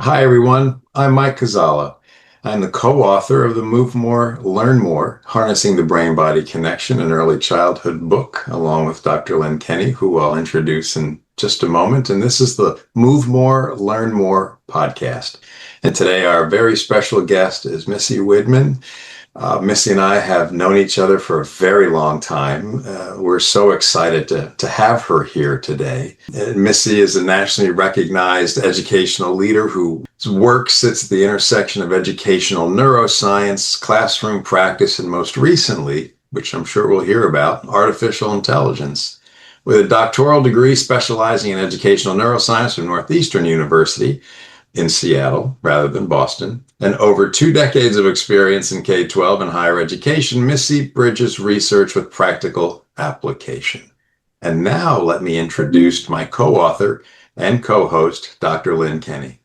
Hi, everyone. I'm Mike Kazala. I'm the co-author of the Move More, Learn More, Harnessing the Brain-Body Connection in Early Childhood book, along with Dr. Lynn Kenny, who I'll introduce in just a moment. And this is the Move More, Learn More podcast. And today our very special guest is Missy Widmann. Missy and I have known each other for a very long time. We're so excited to have her here today. Missy is a nationally recognized educational leader whose work sits at the intersection of educational neuroscience, classroom practice, and most recently, which I'm sure we'll hear about, artificial intelligence. With a doctoral degree specializing in educational neuroscience from Northeastern University, in Seattle rather than Boston, and over 2 decades of experience in K-12 and higher education, Missy bridges research with practical application. And now let me introduce my co-author and co-host, Dr. Lynn Kenny.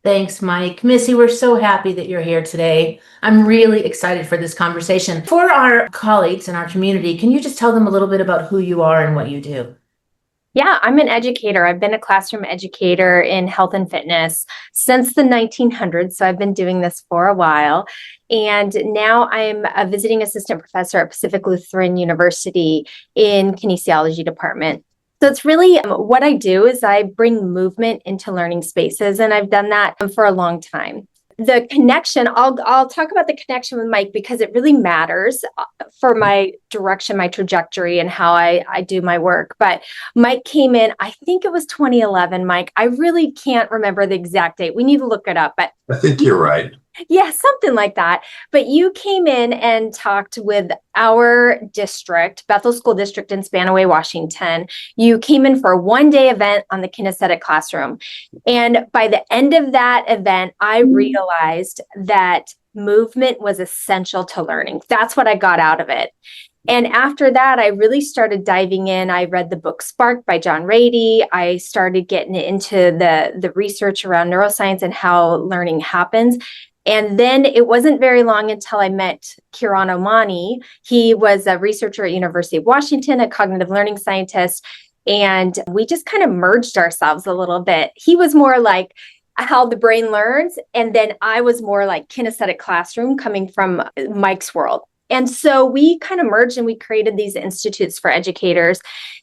Thanks, Mike. Missy, we're so happy that you're here today. I'm really excited for this conversation. For our colleagues in our community, can you just tell them a little bit about who you are and what you do? Yeah, I'm an educator. I've been a classroom educator in health and fitness since the 1900s. So I've been doing this for a while. And now I'm a visiting assistant professor at Pacific Lutheran University in kinesiology department. So it's really what I do is I bring movement into learning spaces, and I've done that for a long time. The connection, I'll talk about the connection with Mike because it really matters for my direction, my trajectory, and how I do my work. But Mike came in, I think it was 2011, Mike. I really can't remember the exact date. We need to look it up. But I think you're right. Yeah, something like that. But you came in and talked with our district, Bethel School District in Spanaway, Washington. You came in for a one-day event on the kinesthetic classroom. And by the end of that event, I realized that movement was essential to learning. That's what I got out of it. And after that, I really started diving in. I read the book Spark by John Rady. I started getting into the research around neuroscience and how learning happens. And then it wasn't very long until I met Kiran Omani. He was a researcher at University of Washington, a cognitive learning scientist. And we just kind of merged ourselves a little bit. He was more like how the brain learns. And then I was more like kinesthetic classroom coming from Mike's world. And so we kind of merged and we created these institutes for educators.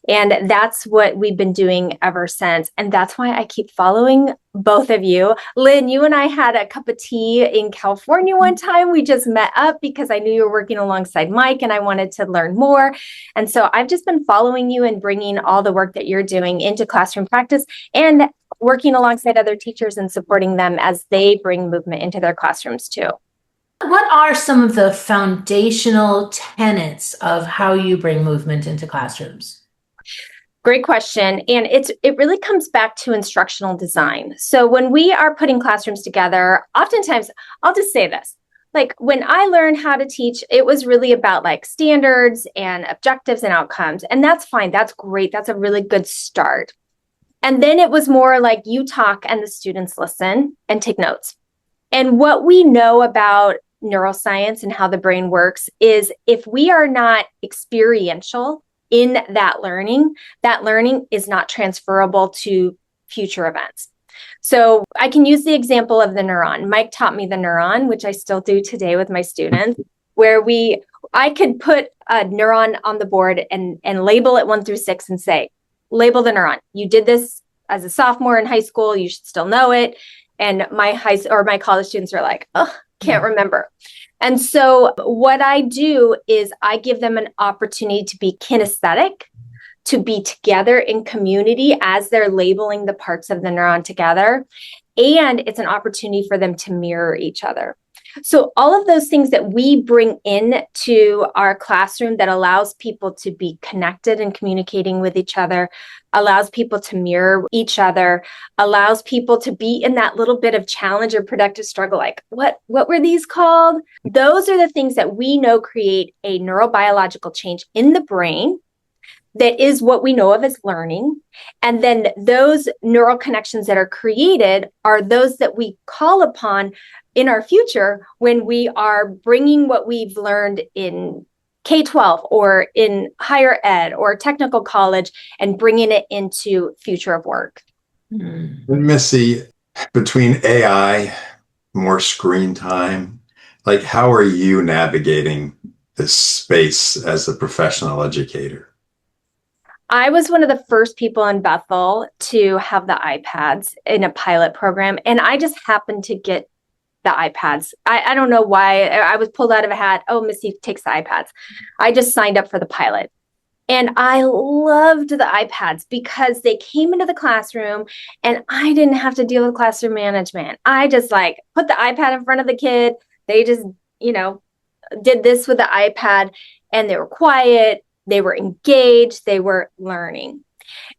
And that's what we've been doing ever since. And that's why I keep following both of you. Lynn, you and I had a cup of tea in California one time. We just met up because I knew you were working alongside Mike and I wanted to learn more. And so I've just been following you and bringing all the work that you're doing into classroom practice and working alongside other teachers and supporting them as they bring movement into their classrooms too. What are some of the foundational tenets of how you bring movement into classrooms? Great question. And it really comes back to instructional design. So when we are putting classrooms together, oftentimes, I'll just say this, like when I learned how to teach, it was really about like standards and objectives and outcomes. And that's fine. That's great. That's a really good start. And then it was more like you talk and the students listen and take notes. And what we know about neuroscience and how the brain works is if we are not experiential in that learning is not transferable to future events. So I can use the example of the neuron. Mike taught me the neuron, which I still do today with my students, where I could put a neuron on the board and label it 1 through 6 and say, label the neuron. You did this as a sophomore in high school. You should still know it. And my college students are like, oh, can't remember. And so what I do is I give them an opportunity to be kinesthetic, to be together in community as they're labeling the parts of the neuron together. And it's an opportunity for them to mirror each other. So all of those things that we bring in to our classroom that allows people to be connected and communicating with each other, allows people to mirror each other, allows people to be in that little bit of challenge or productive struggle, like what were these called? Those are the things that we know create a neurobiological change in the brain that is what we know of as learning. And then those neural connections that are created are those that we call upon in our future when we are bringing what we've learned in K-12 or in higher ed or technical college and bringing it into future of work. And Missy, Between AI, more screen time, like how are you navigating this space as a professional educator? I was one of the first people in Bethel to have the iPads in a pilot program, and I just happened to get the iPads. I don't know why. I was pulled out of a hat. Oh, Missy takes the iPads. I just signed up for the pilot. And I loved the iPads because they came into the classroom and I didn't have to deal with classroom management. I just like put the iPad in front of the kid. They just, you know, did this with the iPad and they were quiet. They were engaged. They were learning.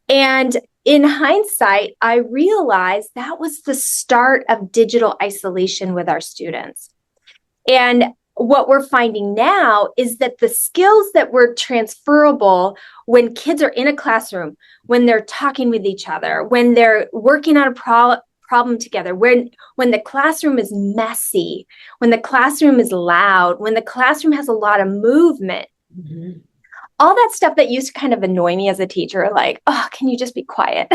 And in hindsight, I realized that was the start of digital isolation with our students. And what we're finding now is that the skills that were transferable when kids are in a classroom, when they're talking with each other, when they're working on a problem together, when the classroom is messy, when the classroom is loud, when the classroom has a lot of movement, mm-hmm. All that stuff that used to kind of annoy me as a teacher, like, oh, can you just be quiet?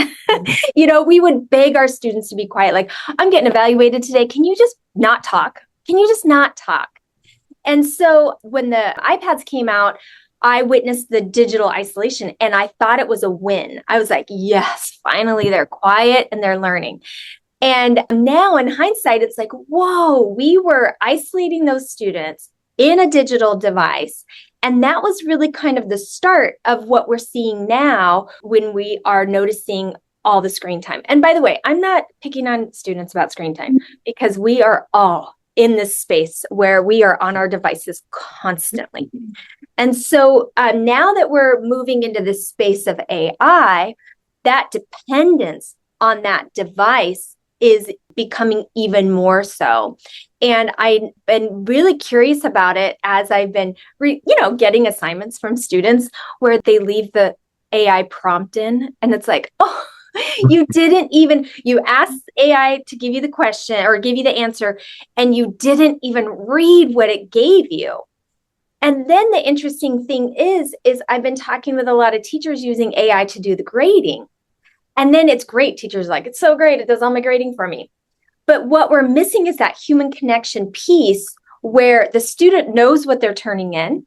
You know, we would beg our students to be quiet. Like, I'm getting evaluated today. Can you just not talk? Can you just not talk? And so when the iPads came out, I witnessed the digital isolation and I thought it was a win. I was like, yes, finally they're quiet and they're learning. And now in hindsight, it's like, whoa, we were isolating those students in a digital device. And that was really kind of the start of what we're seeing now when we are noticing all the screen time. And by the way, I'm not picking on students about screen time because we are all in this space where we are on our devices constantly. And so now that we're moving into this space of AI, that dependence on that device is becoming even more so. And I've been really curious about it as I've been, getting assignments from students where they leave the AI prompt in and it's like, oh, you asked AI to give you the question or give you the answer, and you didn't even read what it gave you. And then the interesting thing is I've been talking with a lot of teachers using AI to do the grading. And then it's great. Teachers are like, it's so great. It does all my grading for me. But what we're missing is that human connection piece where the student knows what they're turning in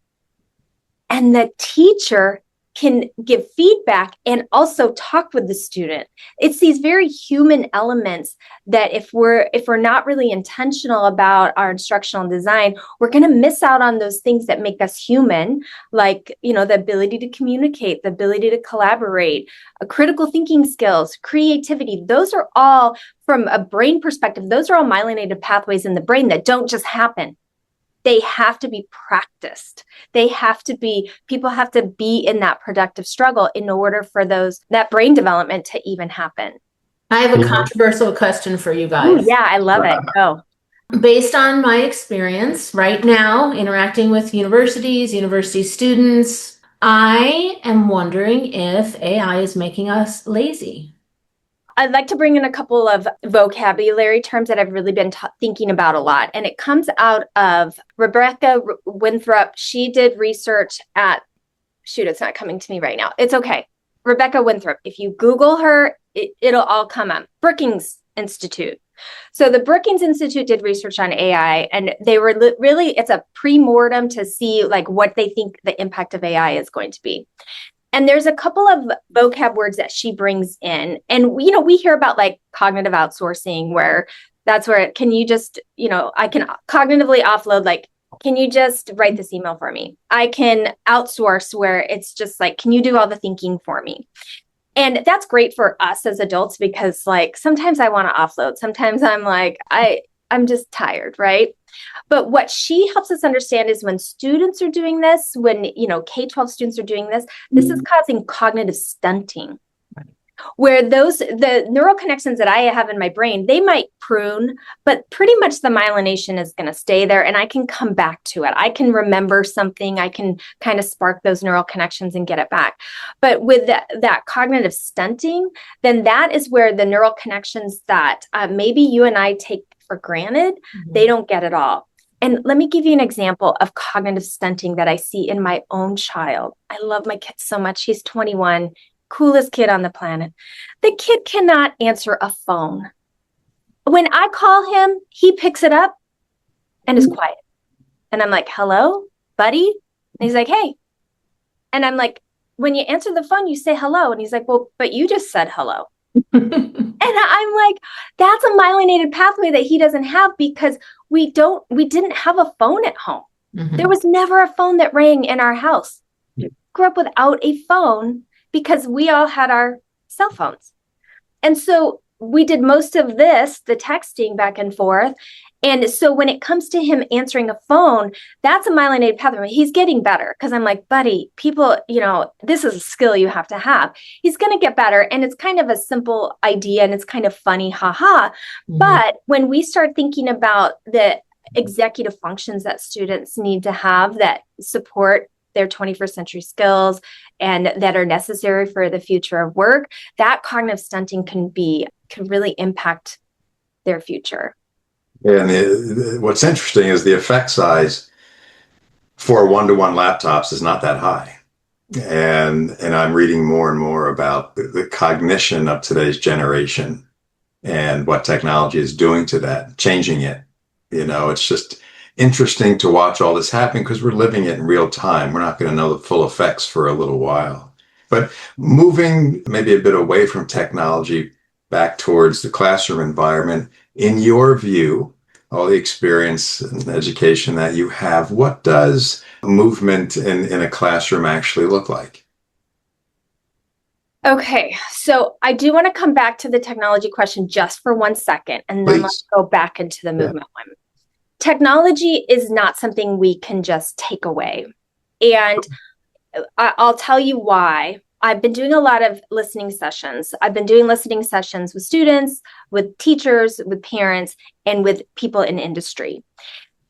and the teacher can give feedback and also talk with the student. It's these very human elements that if we're not really intentional about our instructional design, we're going to miss out on those things that make us human, like, the ability to communicate, the ability to collaborate, critical thinking skills, creativity. Those are all, from a brain perspective, those are all myelinated pathways in the brain that don't just happen. They have to be practiced. People have to be in that productive struggle in order for that brain development to even happen. I have a controversial question for you guys. Ooh, yeah, I love it. Go. Based on my experience right now, interacting with university students, I am wondering if AI is making us lazy. I'd like to bring in a couple of vocabulary terms that I've really been thinking about a lot. And it comes out of Rebecca Winthrop. She did research at, it's not coming to me right now. It's okay. Rebecca Winthrop. If you Google her, it'll all come up. Brookings Institute. So the Brookings Institute did research on AI, and they were it's a pre-mortem to see like what they think the impact of AI is going to be. And there's a couple of vocab words that she brings in. And, we hear about like cognitive outsourcing, where can you just, I can cognitively offload, like, can you just write this email for me? I can outsource, where it's just like, can you do all the thinking for me? And that's great for us as adults because like, sometimes I want to offload. Sometimes I'm like, I'm just tired, right? But what she helps us understand is when students are doing this, when, K-12 students are doing this, this is causing cognitive stunting, where the neural connections that I have in my brain, they might prune, but pretty much the myelination is going to stay there and I can come back to it. I can remember something. I can kind of spark those neural connections and get it back. But with that cognitive stunting, then that is where the neural connections that maybe you and I take for granted, they don't get it all. And let me give you an example of cognitive stunting that I see in my own child. I love my kid so much. He's 21, coolest kid on the planet. The kid cannot answer a phone. When I call him, he picks it up and is quiet. And I'm like, hello, buddy? And he's like, hey. And I'm like, when you answer the phone, you say hello. And he's like, well, but you just said hello. And I'm like, that's a myelinated pathway that he doesn't have because we didn't have a phone at home. Mhm. There was never a phone that rang in our house. We grew up without a phone because we all had our cell phones. And so we did most of this, the texting back and forth. And so when it comes to him answering a phone, that's a myelinated pathway. He's getting better because I'm like, buddy, people, this is a skill you have to have. He's going to get better. And it's kind of a simple idea and it's kind of funny, haha. Mhm. But when we start thinking about the executive functions that students need to have that support their 21st century skills and that are necessary for the future of work, that cognitive stunting can really impact their future. And what's interesting is the effect size for one-to-one laptops is not that high. And I'm reading more and more about the cognition of today's generation and what technology is doing to that, changing it. It's just interesting to watch all this happen because we're living it in real time. We're not going to know the full effects for a little while. But moving maybe a bit away from technology back towards the classroom environment, in your view, all the experience and education that you have, what does movement in a classroom actually look like? Okay, so I do want to come back to the technology question just for 1 second, and then Please. let's go back into the movement one. Technology is not something we can just take away. And I'll tell you why. I've been doing a lot of listening sessions. I've been doing listening sessions with students, with teachers, with parents, and with people in industry.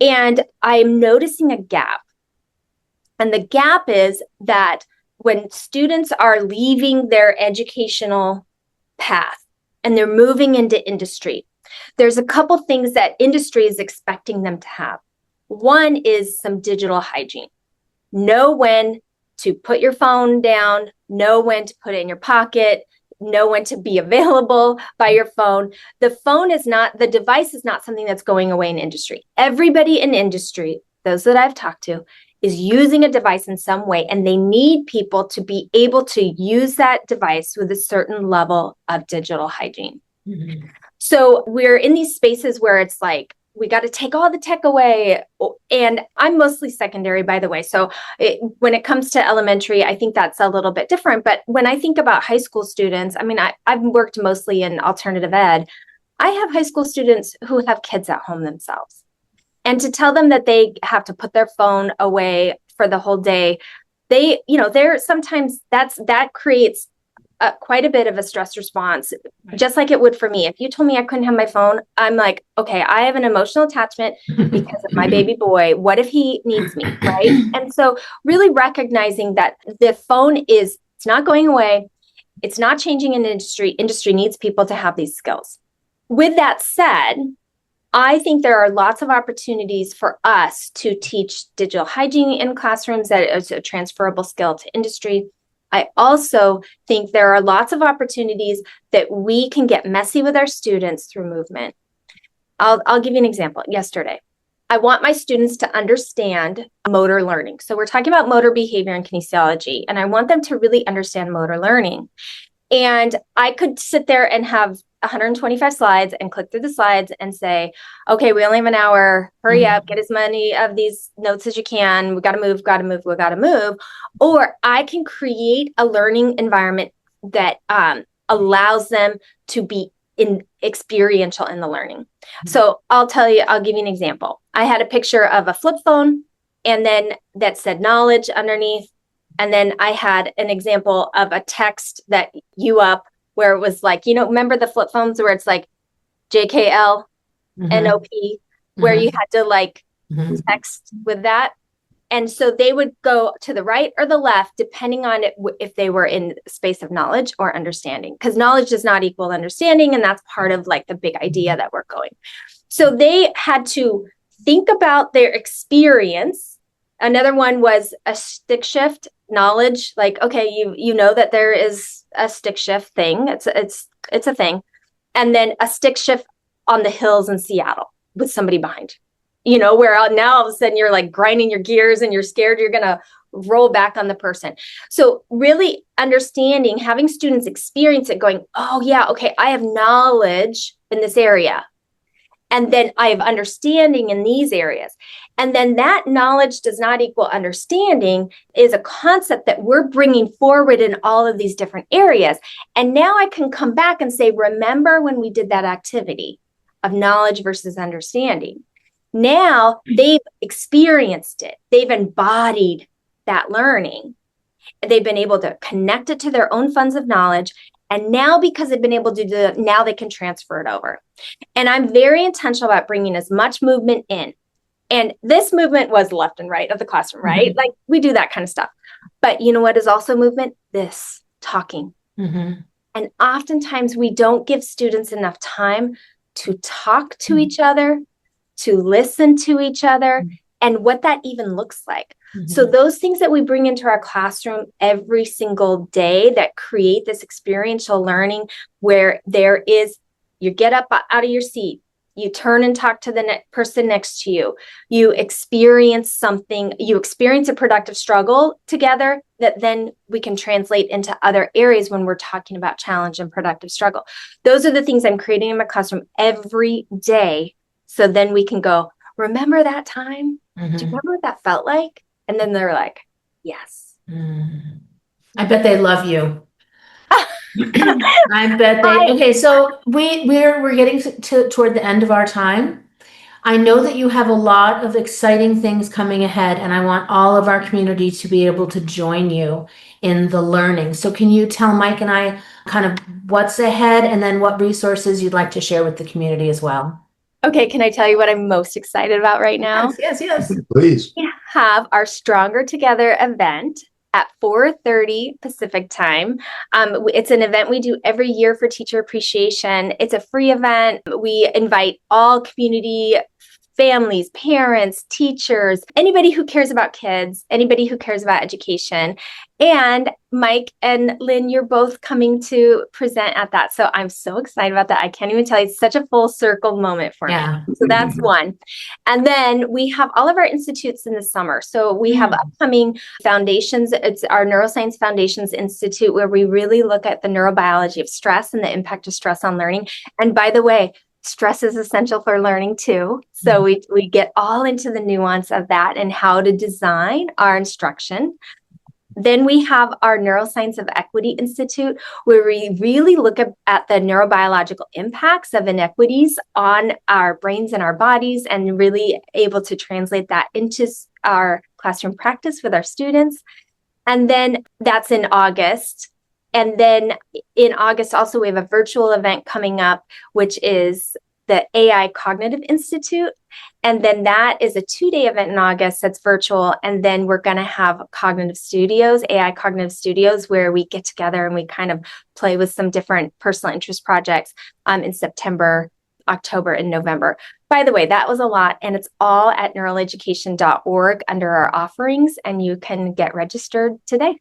And I'm noticing a gap. And the gap is that when students are leaving their educational path and they're moving into industry, there's a couple things that industry is expecting them to have. One is some digital hygiene. Know when to put your phone down, know when to put it in your pocket, know when to be available by your phone. The device is not something that's going away in industry. Everybody in industry, those that I've talked to, is using a device in some way, and they need people to be able to use that device with a certain level of digital hygiene. Mhm. So we're in these spaces where it's like, we got to take all the tech away. And I'm mostly secondary, by the way. So when it comes to elementary, I think that's a little bit different. But when I think about high school students, I mean, I've worked mostly in alternative ed. I have high school students who have kids at home themselves. And to tell them that they have to put their phone away for the whole day, they're sometimes that creates quite a bit of a stress response, just like it would for me. If you told me I couldn't have my phone, I'm like, okay, I have an emotional attachment because of my baby boy. What if he needs me, right? And so really recognizing that the phone it's not going away. It's not changing in industry. Industry needs people to have these skills. With that said, I think there are lots of opportunities for us to teach digital hygiene in classrooms that is a transferable skill to industry. I also think there are lots of opportunities that we can get messy with our students through movement. I'll give you an example. Yesterday, I want my students to understand motor learning. So we're talking about motor behavior and kinesiology, and I want them to really understand motor learning. And I could sit there and have 125 slides and click through the slides and say, okay, we only have an hour. Hurry up, get as many of these notes as you can. We got to move. Or I can create a learning environment that allows them to be experiential in the learning. So I'll give you an example. I had a picture of a flip phone and then that said knowledge underneath. And then I had an example of a text that where it was like, remember the flip phones where it's like JKL, NOP, where you had to text with that. And so they would go to the right or the left, depending on if they were in space of knowledge or understanding, because knowledge does not equal understanding. And that's part of the big idea that we're going. So they had to think about their experience. Another one was a stick shift knowledge. Okay, you know that there is a stick shift thing. It's a thing. And then a stick shift on the hills in Seattle with somebody behind, where now all of a sudden you're like grinding your gears and you're scared you're going to roll back on the person. So really understanding, having students experience it going, oh yeah, okay, I have knowledge in this area. And then I have understanding in these areas. And then that knowledge does not equal understanding is a concept that we're bringing forward in all of these different areas. And now I can come back and say, remember when we did that activity of knowledge versus understanding? Now they've experienced it. They've embodied that learning. They've been able to connect it to their own funds of knowledge. And now, because they've been able to do that, now they can transfer it over. And I'm very intentional about bringing as much movement in. And this movement was left and right of the classroom, right? Mm-hmm. Like we do that kind of stuff. But you know what is also movement? This talking. Mm-hmm. And oftentimes we don't give students enough time to talk to each other, to listen to each other, and what that even looks like. Mm-hmm. So those things that we bring into our classroom every single day that create this experiential learning where you get up out of your seat, you turn and talk to the person next to you, you experience something, you experience a productive struggle together that then we can translate into other areas when we're talking about challenge and productive struggle. Those are the things I'm creating in my classroom every day. So then we can go, remember that time? Mm-hmm. Do you remember what that felt like? And then they're like, yes. I bet they love you. I bet they. Okay, so we're getting toward the end of our time. I know that you have a lot of exciting things coming ahead, and I want all of our community to be able to join you in the learning. So can you tell Mike and I kind of what's ahead and then what resources you'd like to share with the community as well? Okay, can I tell you what I'm most excited about right now? Yes. Please. We have our Stronger Together event at 4:30 Pacific time. It's an event we do every year for teacher appreciation. It's a free event. We invite all community families, parents, teachers, anybody who cares about kids, anybody who cares about education. And Mike and Lynn, you're both coming to present at that. So I'm so excited about that. I can't even tell you, it's such a full circle moment for me. So that's one. And then we have all of our institutes in the summer. So we have upcoming foundations. It's our Neuroscience Foundations Institute, where we really look at the neurobiology of stress and the impact of stress on learning. And by the way, stress is essential for learning too. So we get all into the nuance of that and how to design our instruction. Then we have our Neuroscience of Equity Institute, where we really look at the neurobiological impacts of inequities on our brains and our bodies, and really able to translate that into our classroom practice with our students. And then that's in August. And then in August, also, we have a virtual event coming up, which is the AI Cognitive Institute. And then that is a 2-day event in August that's virtual. And then we're going to have cognitive studios, AI cognitive studios, where we get together and we kind of play with some different personal interest projects in September, October, and November. By the way, that was a lot. And it's all at neuraleducation.org under our offerings. And you can get registered today.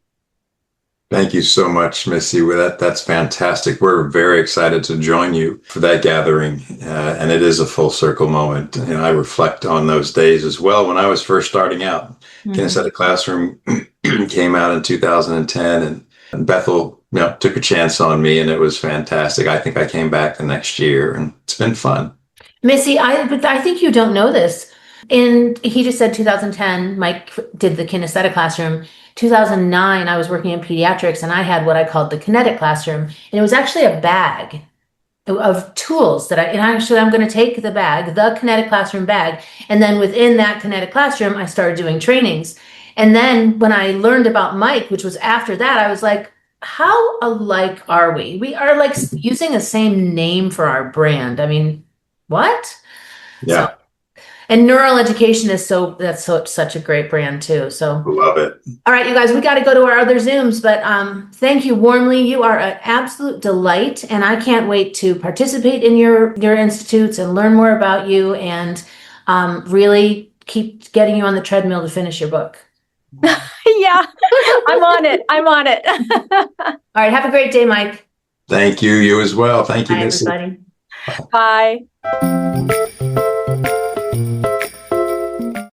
Thank you so much, Missy. That's fantastic. We're very excited to join you for that gathering. And it is a full circle moment. And I reflect on those days as well. When I was first starting out, Kinesthetic Classroom came out in 2010, and Bethel took a chance on me, and it was fantastic. I think I came back the next year, and it's been fun. Missy, but I think you don't know this. He just said 2010, Mike did the kinesthetic classroom. 2009, I was working in pediatrics, and I had what I called the kinetic classroom. And it was actually a bag of tools that I'm going to take the bag, the kinetic classroom bag. And then within that kinetic classroom, I started doing trainings. And then when I learned about Mike, which was after that, I was like, how alike are we? We are like using the same name for our brand. I mean, what? Yeah. So, and Neural Education is such a great brand too. So love it. All right, you guys, we got to go to our other Zooms, but thank you warmly. You are an absolute delight, and I can't wait to participate in your institutes and learn more about you, and really keep getting you on the treadmill to finish your book. Yeah, I'm on it. All right, have a great day, Mike. Thank you. You as well. Thank you, Bye, Missy. everybody. Bye.